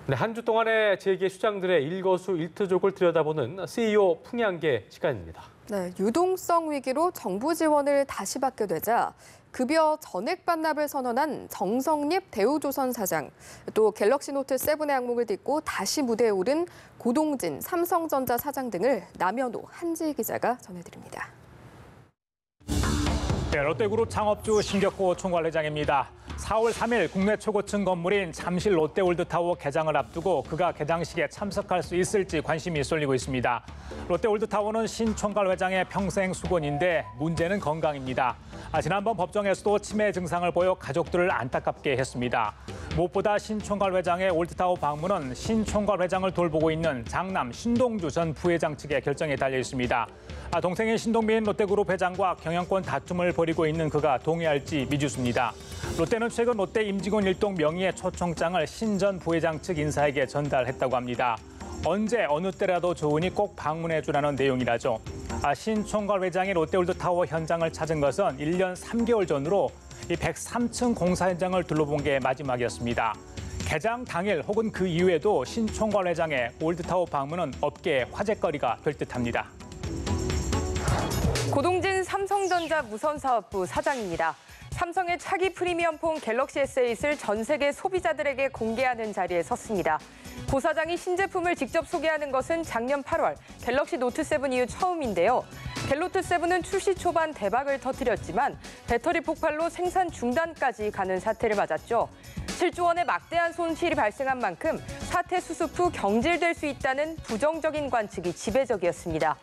네, 한 주 동안의 재계 수장들의 일거수일투족을 들여다보는 CEO 풍양계 시간입니다. 네, 유동성 위기로 정부 지원을 다시 받게 되자 급여 전액 반납을 선언한 정성립 대우조선 사장, 또 갤럭시 노트 7의 악몽을 딛고 다시 무대에 오른 고동진 삼성전자 사장 등을 남현호 한지희 기자가 전해드립니다. 네, 롯데그룹 창업주 신격호 총괄회장입니다. 4월 3일 국내 최고층 건물인 잠실 롯데월드타워 개장을 앞두고 그가 개장식에 참석할 수 있을지 관심이 쏠리고 있습니다. 롯데월드타워는 신 총괄회장의 평생 수건인데 문제는 건강입니다. 지난번 법정에서도 치매 증상을 보여 가족들을 안타깝게 했습니다. 무엇보다 신 총괄회장의 월드타워 방문은 신 총괄회장을 돌보고 있는 장남 신동주 전 부회장 측의 결정에 달려 있습니다. 동생인 신동빈 롯데그룹 회장과 경영권 다툼을 벌이고 있는 그가 동의할지 미지수입니다. 롯데는 최근 롯데 임직원 일동 명의의 초청장을 신 전 부회장 측 인사에게 전달했다고 합니다. 언제 어느 때라도 좋으니 꼭 방문해주라는 내용이라죠. 신 총괄회장이 롯데월드타워 현장을 찾은 것은 1년 3개월 전으로 이 103층 공사 현장을 둘러본 게 마지막이었습니다. 개장 당일 혹은 그 이후에도 신 총괄회장의 월드타워 방문은 업계의 화제거리가 될 듯합니다. 고동진 삼성전자 무선사업부 사장입니다. 삼성의 차기 프리미엄폰 갤럭시 S8을 전 세계 소비자들에게 공개하는 자리에 섰습니다. 고 사장이 신제품을 직접 소개하는 것은 작년 8월 갤럭시 노트 7 이후 처음인데요. 갤노트 7은 출시 초반 대박을 터뜨렸지만 배터리 폭발로 생산 중단까지 가는 사태를 맞았죠. 7조 원의 막대한 손실이 발생한 만큼 사태 수습 후 경질될 수 있다는 부정적인 관측이 지배적이었습니다.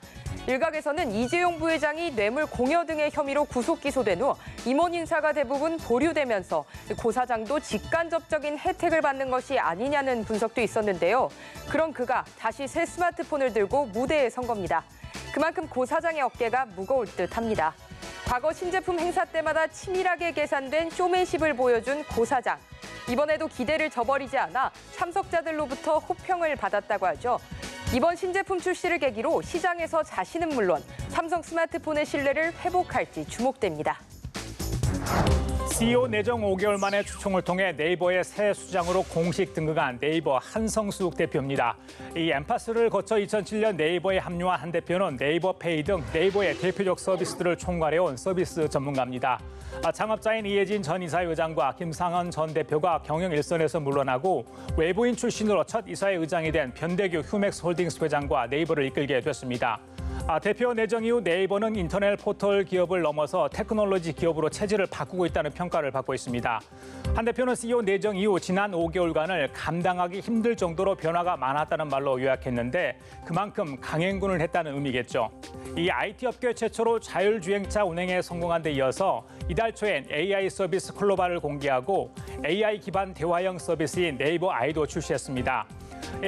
일각에서는 이재용 부회장이 뇌물 공여 등의 혐의로 구속 기소된 후 임원 인사가 대부분 보류되면서 고 사장도 직간접적인 혜택을 받는 것이 아니냐는 분석도 있었는데요. 그런 그가 다시 새 스마트폰을 들고 무대에 선 겁니다. 그만큼 고 사장의 어깨가 무거울 듯합니다. 과거 신제품 행사 때마다 치밀하게 계산된 쇼맨십을 보여준 고 사장. 이번에도 기대를 저버리지 않아 참석자들로부터 호평을 받았다고 하죠. 이번 신제품 출시를 계기로 시장에서 자신은 물론 삼성 스마트폰의 신뢰를 회복할지 주목됩니다. CEO 내정 5개월 만에 추총을 통해 네이버의 새 수장으로 공식 등극한 네이버 한성숙 대표입니다. 이 엠파스를 거쳐 2007년 네이버에 합류한 한 대표는 네이버페이 등 네이버의 대표적 서비스들을 총괄해온 서비스 전문가입니다. 창업자인 이혜진 전 이사회 의장과 김상헌 전 대표가 경영 일선에서 물러나고 외부인 출신으로 첫 이사회 의장이 된 변대규 휴맥스홀딩스 회장과 네이버를 이끌게 됐습니다. 대표 내정 이후 네이버는 인터넷 포털 기업을 넘어서 테크놀로지 기업으로 체질을 바꾸고 있다는 평가를 받고 있습니다. 한 대표는 CEO 내정 이후 지난 5개월간을 감당하기 힘들 정도로 변화가 많았다는 말로 요약했는데 그만큼 강행군을 했다는 의미겠죠. 이 IT 업계 최초로 자율주행차 운행에 성공한 데 이어서 이달 초엔 AI 서비스 클로바를 공개하고 AI 기반 대화형 서비스인 네이버 아이도 출시했습니다.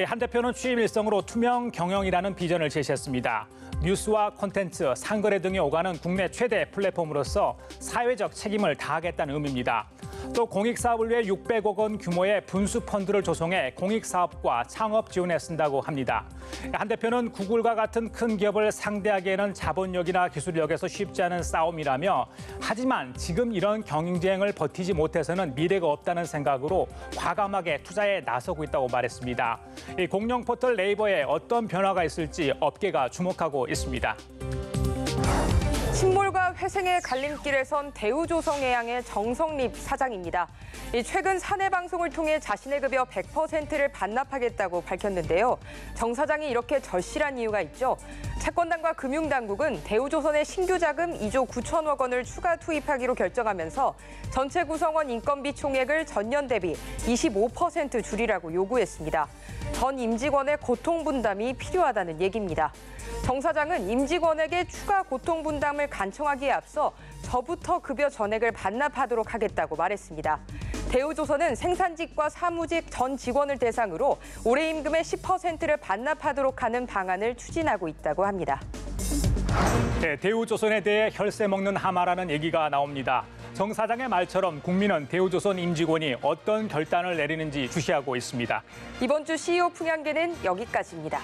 한 대표는 취임 일성으로 투명 경영이라는 비전을 제시했습니다. 뉴스와 콘텐츠, 상거래 등이 오가는 국내 최대 플랫폼으로서 사회적 책임을 다하겠다는 의미입니다. 또 공익사업을 위해 600억 원 규모의 분수 펀드를 조성해 공익사업과 창업 지원에 쓴다고 합니다. 한 대표는 구글과 같은 큰 기업을 상대하기에는 자본력이나 기술력에서 쉽지 않은 싸움이라며 하지만 지금 이런 경쟁을 버티지 못해서는 미래가 없다는 생각으로 과감하게 투자에 나서고 있다고 말했습니다. 이 공룡 포털 네이버에 어떤 변화가 있을지 업계가 주목하고 있습니다. 신몰과 회생의 갈림길에 선 대우조선해양의 정성립 사장입니다. 최근 사내 방송을 통해 자신의 급여 100%를 반납하겠다고 밝혔는데요. 정 사장이 이렇게 절실한 이유가 있죠. 채권단과 금융당국은 대우조선의 신규 자금 2조 9천억 원을 추가 투입하기로 결정하면서 전체 구성원 인건비 총액을 전년 대비 25% 줄이라고 요구했습니다. 전 임직원의 고통 분담이 필요하다는 얘기입니다. 정 사장은 임직원에게 추가 고통 분담을 간청하기에 앞서 저부터 급여 전액을 반납하도록 하겠다고 말했습니다. 대우조선은 생산직과 사무직 전 직원을 대상으로 올해 임금의 10%를 반납하도록 하는 방안을 추진하고 있다고 합니다. 네, 대우조선에 대해 혈세 먹는 하마라는 얘기가 나옵니다. 정 사장의 말처럼 국민은 대우조선 임직원이 어떤 결단을 내리는지 주시하고 있습니다. 이번 주 CEO 풍양계는 여기까지입니다.